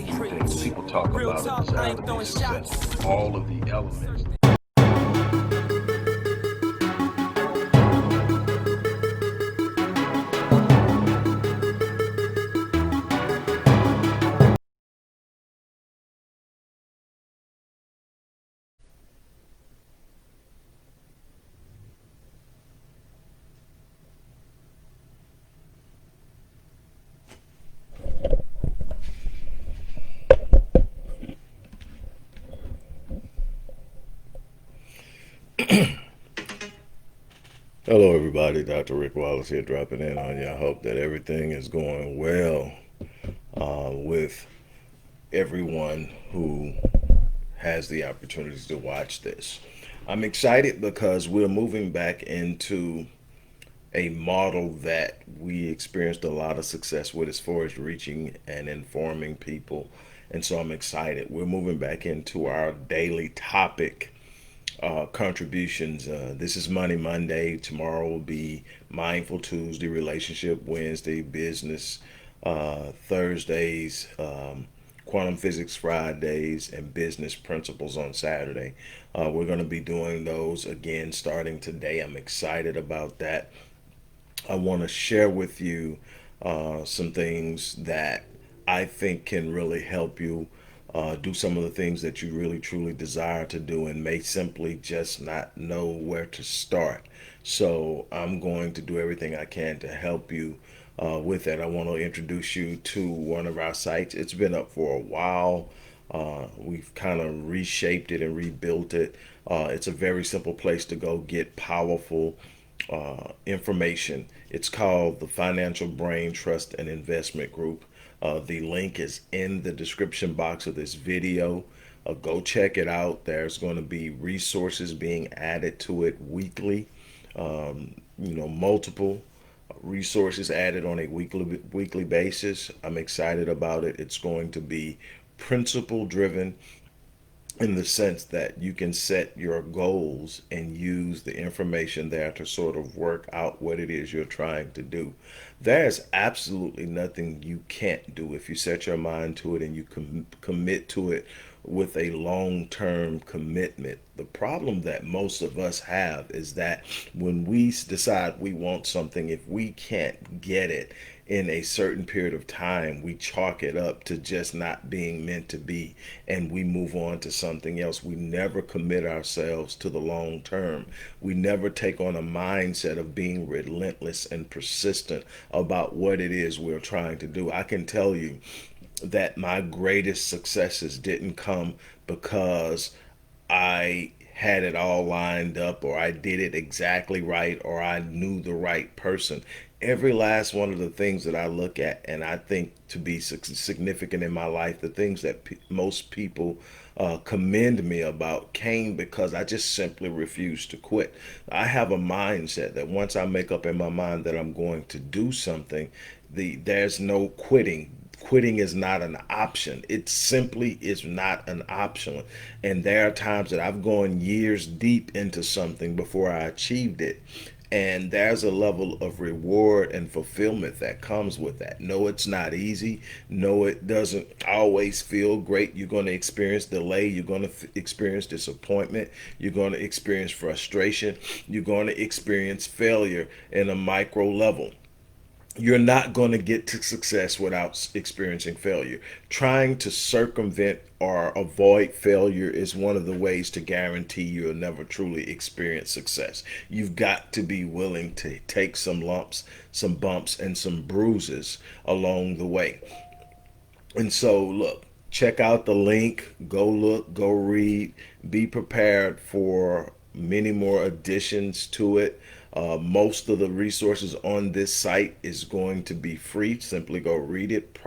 things people talk about a desire to be successful, all of the elements. Hello, everybody. Dr. Rick Wallace here, dropping in on you. I hope that everything is going well with everyone who has the opportunity to watch this. I'm excited because we're moving back into a model that we experienced a lot of success with as far as reaching and informing people. And so I'm excited. We're moving back into our daily topic contributions. This is Money Monday. Tomorrow will be Mindful Tuesday, Relationship Wednesday, Business Thursdays, Quantum Physics Fridays, and Business Principles on Saturday. We're going to be doing those again starting today. I'm excited about that. I want to share with you some things that I think can really help you do some of the things that you really truly desire to do and may simply just not know where to start. So I'm going to do everything I can to help you with that. I want to introduce you to one of our sites. It's been up for a while. We've kind of reshaped it and rebuilt it. It's a very simple place to go get powerful information. It's called the Financial Brain Trust and Investment Group. The link is in the description box of this video. Go check it out. There's going to be resources being added to it weekly. Multiple resources added on a weekly basis. I'm excited about it. It's going to be principle driven in the sense that you can set your goals and use the information there to sort of work out what it is you're trying to do. There's absolutely nothing you can't do if you set your mind to it and you commit to it with a long term commitment. The problem that most of us have is that when we decide we want something, if we can't get it in a certain period of time, we chalk it up to just not being meant to be, and we move on to something else. We never commit ourselves to the long term. We never take on a mindset of being relentless and persistent about what it is we're trying to do. I can tell you that my greatest successes didn't come because I had it all lined up or I did it exactly right or I knew the right person. Every last one of the things that I look at and I think to be significant in my life, the things that most people commend me about came because I just simply refused to quit. I have a mindset that once I make up in my mind that I'm going to do something, there's no quitting. Quitting is not an option. It simply is not an option. And there are times that I've gone years deep into something before I achieved it. And there's a level of reward and fulfillment that comes with that. No, it's not easy. No, it doesn't always feel great. You're going to experience delay. You're going to experience disappointment. You're going to experience frustration. You're going to experience failure in a micro level. You're not going to get to success without experiencing failure. Trying to circumvent or avoid failure is one of the ways to guarantee you'll never truly experience success. You've got to be willing to take some lumps, some bumps, and some bruises along the way. And so, look, check out the link, go look, go read, be prepared for many more additions to it. Most of the resources on this site is going to be free. Simply go read it,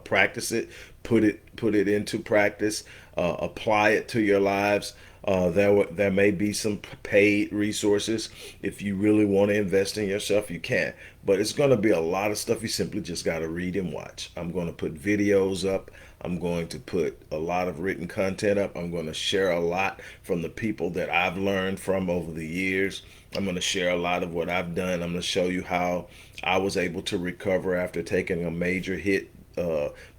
practice it, put it into practice, apply it to your lives. There may be some paid resources. If you really want to invest in yourself, you can. But it's going to be a lot of stuff you simply just got to read and watch. I'm going to put videos up. I'm going to put a lot of written content up. I'm going to share a lot from the people that I've learned from over the years. I'm going to share a lot of what I've done. I'm going to show you how I was able to recover after taking a major hit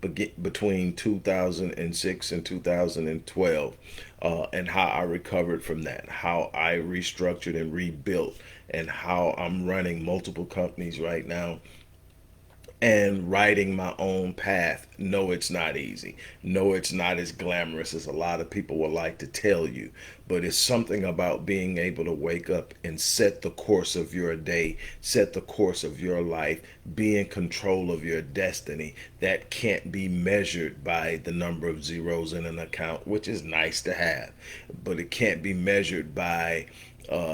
between 2006 and 2012, and how I recovered from that, how I restructured and rebuilt, and how I'm running multiple companies right now and writing my own path. No, it's not easy. No, it's not as glamorous as a lot of people would like to tell you. But it's something about being able to wake up and set the course of your day, set the course of your life, be in control of your destiny that can't be measured by the number of zeros in an account, which is nice to have. But it can't be measured by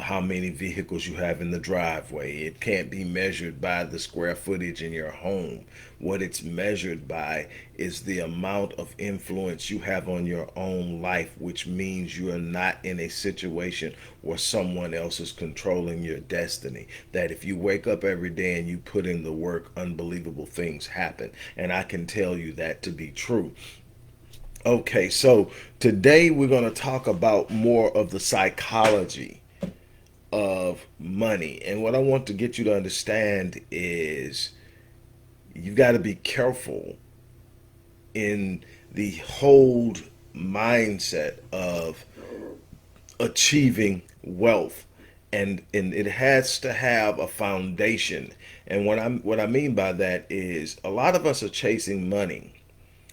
how many vehicles you have in the driveway. It can't be measured by the square footage in your home. What it's measured by is the amount of influence you have on your own life, which means you are not in a situation where someone else is controlling your destiny. That if you wake up every day and you put in the work, unbelievable things happen. And I can tell you that to be true. Okay, so today we're going to talk about more of the psychology of money. And what I want to get you to understand is you've got to be careful in the whole mindset of achieving wealth. And it has to have a foundation. And what I mean by that is a lot of us are chasing money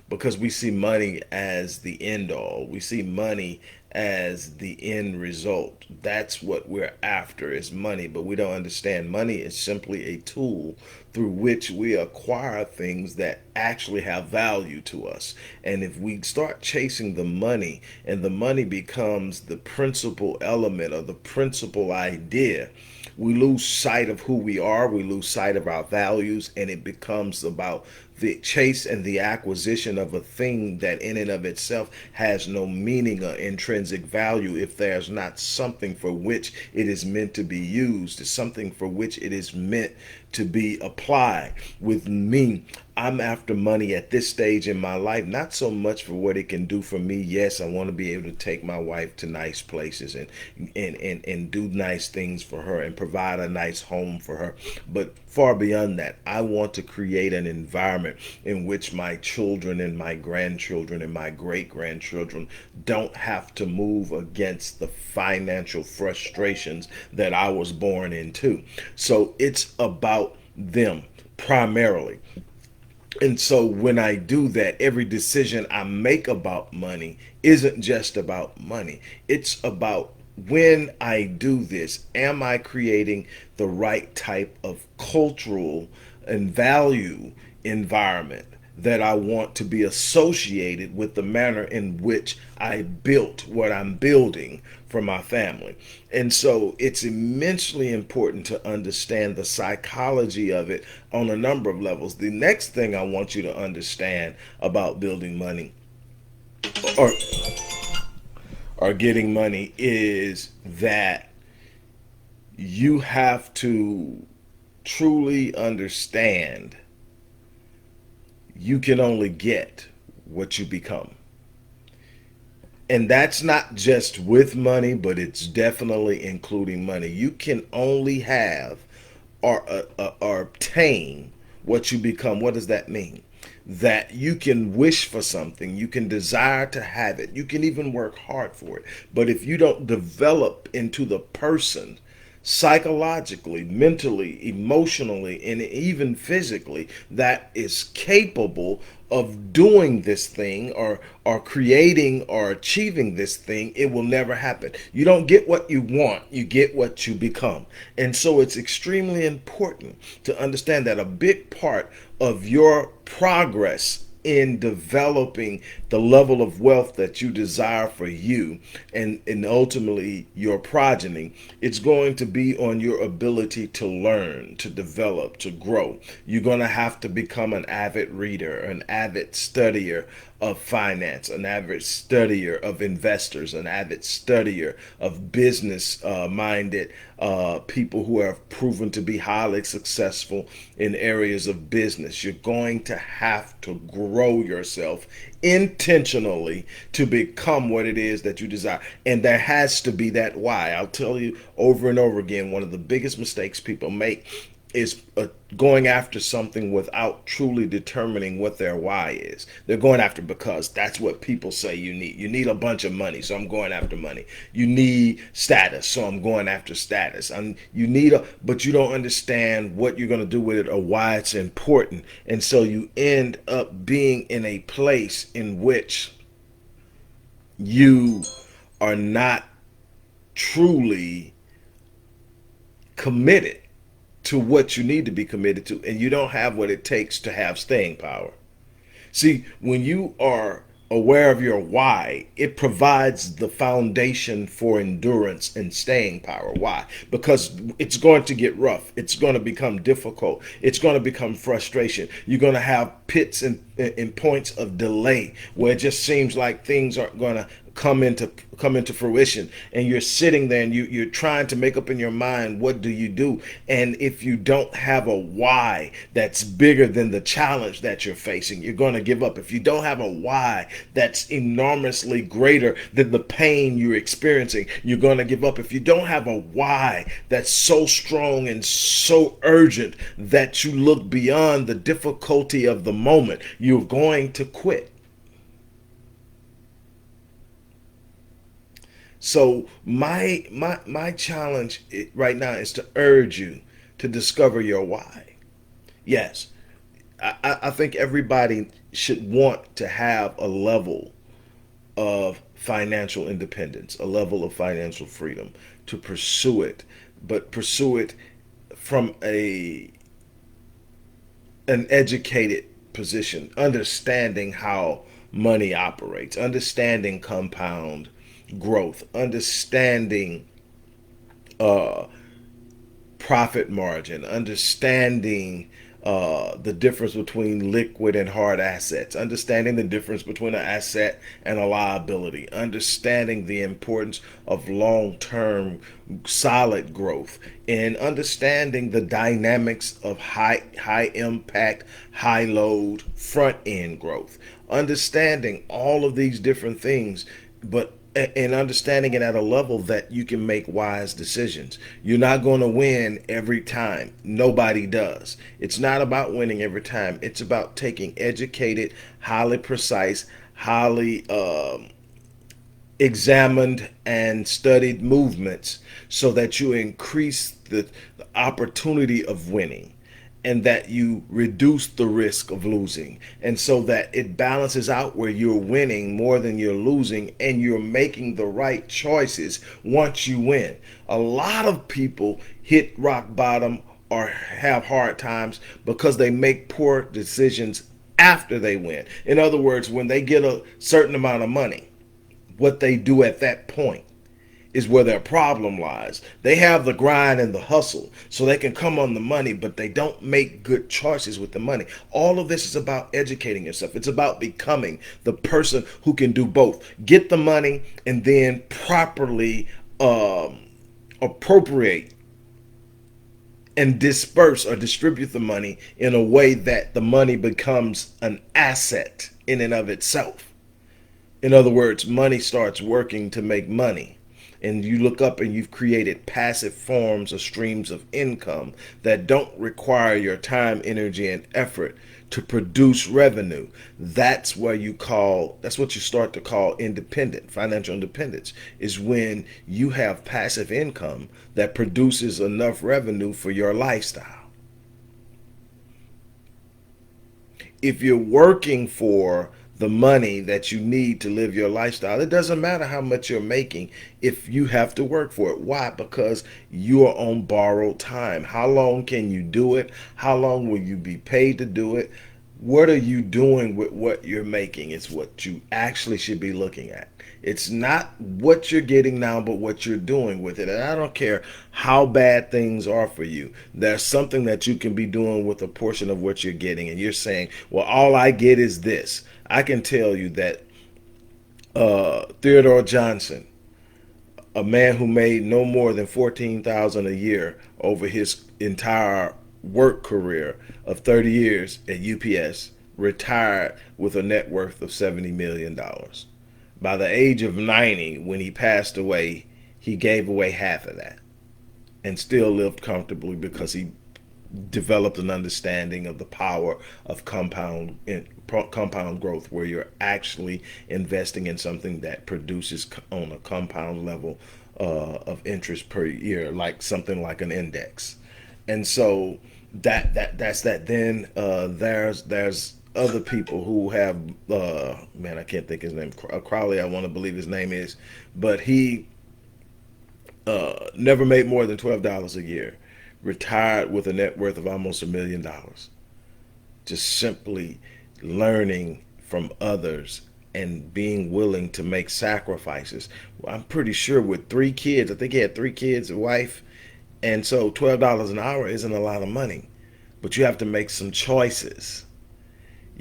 because we see money as the end all. We see money as the end result. That's what we're after is money, but we don't understand money is simply a tool through which we acquire things that actually have value to us. And if we start chasing the money and the money becomes the principal element or the principal idea, we lose sight of who we are, we lose sight of our values, and it becomes about the chase and the acquisition of a thing that in and of itself has no meaning or intrinsic value if there's not something for which it is meant to be used, something for which it is meant to be applied. With me, I'm after money at this stage in my life, not so much for what it can do for me. Yes, I want to be able to take my wife to nice places and do nice things for her and provide a nice home for her. But far beyond that, I want to create an environment in which my children and my grandchildren and my great grandchildren don't have to move against the financial frustrations that I was born into. So it's about them primarily. And so when I do that, every decision I make about money isn't just about money. It's about when I do this, am I creating the right type of cultural and value environment that I want to be associated with the manner in which I built what I'm building for my family. And so it's immensely important to understand the psychology of it on a number of levels. The next thing I want you to understand about building money or getting money is that you have to truly understand you can only get what you become. And that's not just with money, but it's definitely including money. You can only have or obtain what you become. What does that mean? That you can wish for something, you can desire to have it, you can even work hard for it. But if you don't develop into the person psychologically, mentally, emotionally, and even physically that is capable of doing this thing or creating or achieving this thing, it will never happen. You don't get what you want, you get what you become. And so it's extremely important to understand that a big part of your progress in developing the level of wealth that you desire for you and ultimately your progeny, it's going to be on your ability to learn, to develop, to grow. You're going to have to become an avid reader, an avid studier of finance, an avid studier of investors, an avid studier of business minded people who have proven to be highly successful in areas of business. You're going to have to grow yourself intentionally to become what it is that you desire. And there has to be that why. I'll tell you over and over again, one of the biggest mistakes people make going after something without truly determining what their why is. They're going after because that's what people say you need. You need a bunch of money, so I'm going after money. You need status, so I'm going after status. You need but you don't understand what you're going to do with it or why it's important, and so you end up being in a place in which you are not truly committed to what you need to be committed to, and you don't have what it takes to have staying power. See, when you are aware of your why, it provides the foundation for endurance and staying power. Why? Because it's going to get rough. It's going to become difficult. It's going to become frustration. You're going to have pits and points of delay where it just seems like things aren't going to come into fruition, and you're sitting there and you're trying to make up in your mind, what do you do? And if you don't have a why that's bigger than the challenge that you're facing, you're going to give up. If you don't have a why that's enormously greater than the pain you're experiencing, you're going to give up. If you don't have a why that's so strong and so urgent that you look beyond the difficulty of the moment, you're going to quit. So my challenge right now is to urge you to discover your why. Yes, I think everybody should want to have a level of financial independence, a level of financial freedom, to pursue it, but pursue it from an educated position, understanding how money operates, understanding compound growth, understanding uh, profit margin, understanding the difference between liquid and hard assets, understanding the difference between an asset and a liability, understanding the importance of long-term solid growth, and understanding the dynamics of high impact, high load front end growth, understanding all of these different things, but and understanding it at a level that you can make wise decisions. You're not going to win every time. Nobody does. It's not about winning every time. It's about taking educated, highly precise, highly examined and studied movements so that you increase the opportunity of winning, and that you reduce the risk of losing, and so that it balances out where you're winning more than you're losing, and you're making the right choices once you win. A lot of people hit rock bottom or have hard times because they make poor decisions after they win. In other words, when they get a certain amount of money, what they do at that point is where their problem lies. They have the grind and the hustle so they can come on the money, but they don't make good choices with the money. All of this is about educating yourself. It's about becoming the person who can do both. Get the money and then properly appropriate and disperse or distribute the money in a way that the money becomes an asset in and of itself. In other words, money starts working to make money. And you look up and you've created passive forms or streams of income that don't require your time, energy, and effort to produce revenue. That's what you start to call independent. Financial independence is when you have passive income that produces enough revenue for your lifestyle. If you're working for the money that you need to live your lifestyle, it doesn't matter how much you're making if you have to work for it. Why? Because you are on borrowed time. How long can you do it? How long will you be paid to do it? What are you doing with what you're making is what you actually should be looking at. It's not what you're getting now, but what you're doing with it. And I don't care how bad things are for you. There's something that you can be doing with a portion of what you're getting. And you're saying, well, all I get is this. I can tell you that Theodore Johnson, a man who made no more than 14,000 a year over his entire work career of 30 years at UPS, retired with a net worth of $70 million. By the age of 90, when he passed away, he gave away half of that and still lived comfortably because he developed an understanding of the power of compound growth, where you're actually investing in something that produces on a compound level of interest per year, like something like an index. And so that's that. Then there's other people who have man, I can't think his name. Crowley, I want to believe his name is, but he never made more than $12 a year, retired with a net worth of almost $1 million, just simply learning from others and being willing to make sacrifices. Well, I'm pretty sure with 3 kids, I think he had 3 kids, a wife, and so $12 an hour isn't a lot of money, but you have to make some choices.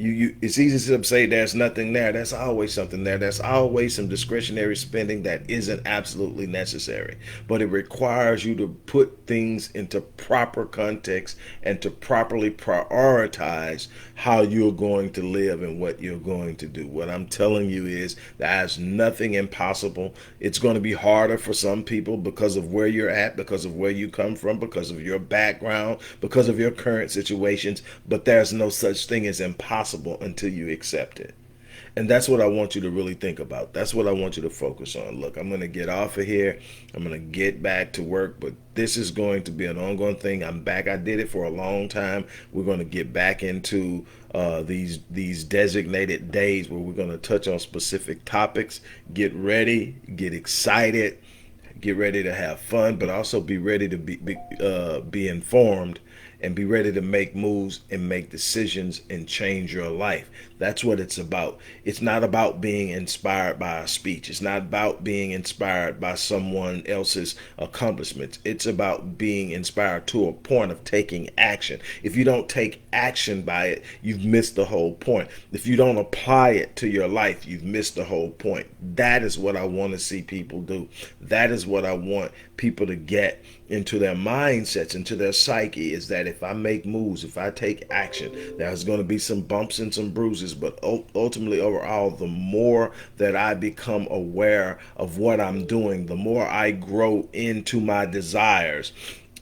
It's easy to say there's nothing there. There's always something there. There's always some discretionary spending that isn't absolutely necessary, but it requires you to put things into proper context and to properly prioritize how you're going to live and what you're going to do. What I'm telling you is there's nothing impossible. It's going to be harder for some people because of where you're at, because of where you come from, because of your background, because of your current situations, but there's no such thing as impossible until you accept it. And that's what I want you to really think about. That's what I want you to focus on. Look, I'm going to get off of here. I'm going to get back to work, but this is going to be an ongoing thing. I'm back. I did it for a long time. We're going to get back into these designated days where we're going to touch on specific topics. Get ready, get excited, get ready to have fun, but also be ready to be informed and be ready to make moves and make decisions and change your life. That's what it's about. It's not about being inspired by a speech. It's not about being inspired by someone else's accomplishments. It's about being inspired to a point of taking action. If you don't take action by it, you've missed the whole point. If you don't apply it to your life, you've missed the whole point. That is what I want to see people do. That is what I want people to get into their mindsets, into their psyche, is that if I make moves, if I take action, there's going to be some bumps and some bruises, but ultimately, overall, the more that I become aware of what I'm doing, the more I grow into my desires,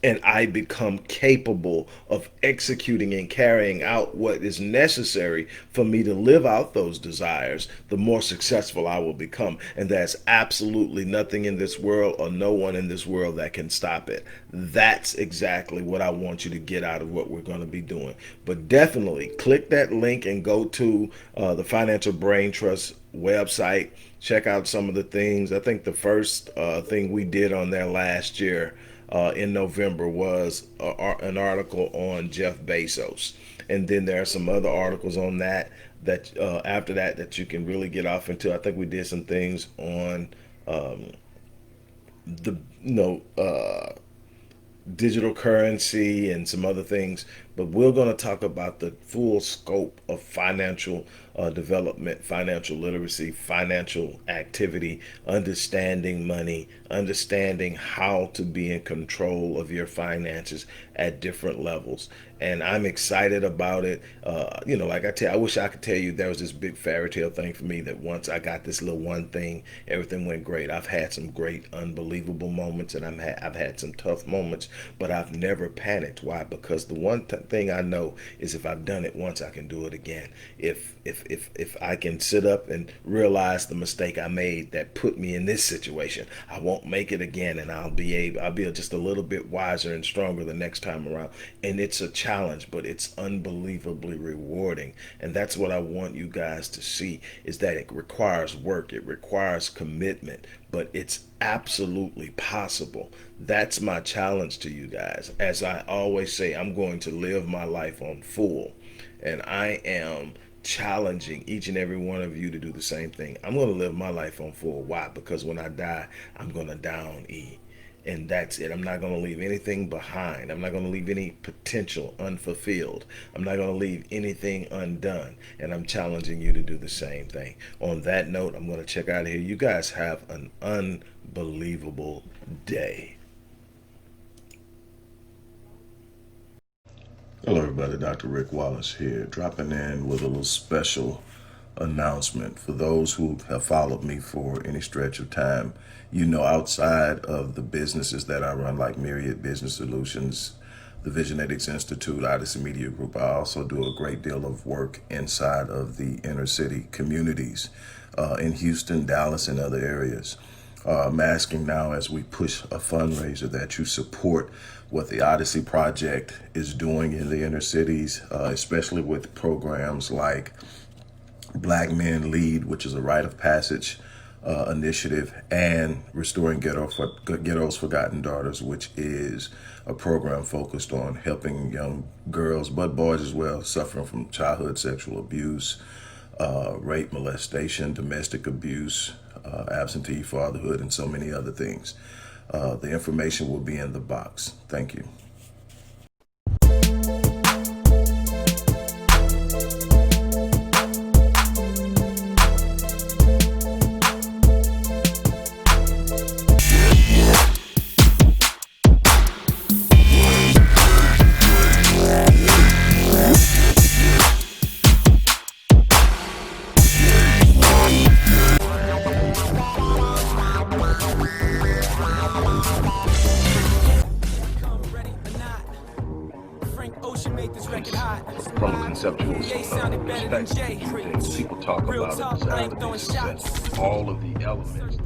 and I become capable of executing and carrying out what is necessary for me to live out those desires, the more successful I will become. And there's absolutely nothing in this world or no one in this world that can stop it. That's exactly what I want you to get out of what we're going to be doing. But definitely click that link and go to the Financial Brain Trust website. Check out some of the things. I think the first thing we did on there last year in November was an article on Jeff Bezos, and then there are some other articles on that after that you can really get off into. I think we did some things on the digital currency and some other things, but we're going to talk about the full scope of financial development, financial literacy, financial activity, understanding money, understanding how to be in control of your finances at different levels. And I'm excited about it. Like I wish I could tell you there was this big fairy tale thing for me that once I got this little one thing, everything went great. I've had some great, unbelievable moments, and I've had some tough moments, but I've never panicked. Why? Because the one thing I know is if I've done it once, I can do it again. If I can sit up and realize the mistake I made that put me in this situation, I won't make it again, and I'll be just a little bit wiser and stronger the next time around. And it's a challenge, but it's unbelievably rewarding. And that's what I want you guys to see, is that it requires work, it requires commitment, but it's absolutely possible. That's my challenge to you guys. As I always say, I'm going to live my life on full, and I am challenging each and every one of you to do the same thing. I'm going to live my life on full. Why? Because when I die, I'm going to die on E. And that's it. I'm not going to leave anything behind. I'm not going to leave any potential unfulfilled. I'm not going to leave anything undone. And I'm challenging you to do the same thing. On that note, I'm going to check out of here. You guys have an unbelievable day. Hello, everybody. Dr. Rick Wallace here, dropping in with a little special announcement for those who have followed me for any stretch of time. Outside of the businesses that I run, like Myriad Business Solutions, the Visionetics Institute, Odyssey Media Group. I also do a great deal of work inside of the inner city communities in Houston, Dallas, and other areas. I'm asking now, as we push a fundraiser, that you support what the Odyssey Project is doing in the inner cities, especially with programs like Black Men Lead, which is a rite of passage initiative, and Restoring Ghetto's Forgotten Daughters, which is a program focused on helping young girls, but boys as well, suffering from childhood sexual abuse, rape, molestation, domestic abuse, absentee fatherhood, and so many other things. The information will be in the box. Thank you. From a conceptual perspective, people talk about a desire to be successful. All of the elements